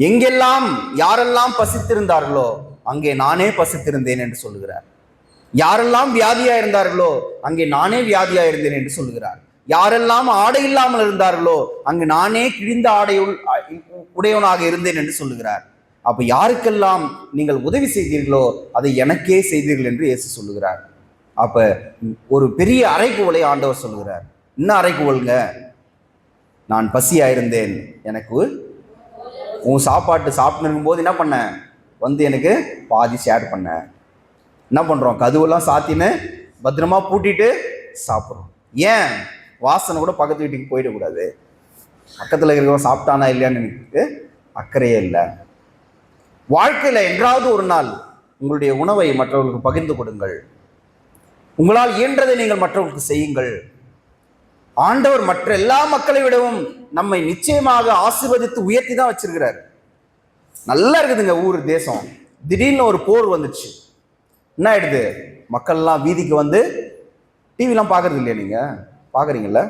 எங்கெல்லாம் யாரெல்லாம் பசித்திருந்தார்களோ அங்கே நானே பசித்திருந்தேன் என்று சொல்லுகிறார். யாரெல்லாம் வியாதியா இருந்தார்களோ அங்கே நானே வியாதியா இருந்தேன் என்று சொல்லுகிறார். யாரெல்லாம் ஆடை இல்லாமல் இருந்தார்களோ அங்கு நானே கிழிந்த உடையவனாக இருந்தேன் என்று சொல்லுகிறார். அப்ப யாருக்கெல்லாம் நீங்கள் உதவி செய்தீர்களோ அதை எனக்கே செய்தீர்கள் என்று இயேசு சொல்லுகிறார். அப்ப ஒரு பெரிய அறைகூவலை ஆண்டவர் சொல்லுகிறார். என்ன அறைகூவலுங்க? நான் பசியாயிருந்தேன், எனக்கு உன் சாப்பாட்டு சாப்பிட்டு இருக்கும்போது என்ன பண்ண, வந்து எனக்கு பாதி ஷேர் பண்ண. என்ன பண்றோம்? கதவுலாம் சாத்தின்னு பத்திரமா பூட்டிட்டு சாப்பிட்றோம். ஏன்? வாசனை கூட பக்கத்து வீட்டுக்கு போயிடக்கூடாது. பக்கத்தில் இருக்கிறவங்க சாப்பிட்டானா இல்லையான்னு எனக்கு அக்கறையே இல்லை. வாழ்க்கையில என்றாவது ஒரு நாள் உங்களுடைய உணவை மற்றவர்களுக்கு பகிர்ந்து கொடுங்கள். உங்களால் இயன்றதை நீங்கள் மற்றவர்களுக்கு செய்யுங்கள். ஆண்டவர் மற்ற எல்லா மக்களை விடவும் நம்மை நிச்சயமாக ஆசீர்வதித்து உயர்த்தி தான் வச்சிருக்கிறார். நல்லா இருக்குதுங்க ஊர் தேசம். திடீர்னு ஒரு போர் வந்துச்சு. என்ன ஆயிடுது? மக்கள்லாம் வீதிக்கு வந்து டிவிலாம் பார்க்கறது இல்லையா? நீங்க பார்க்குறீங்களா?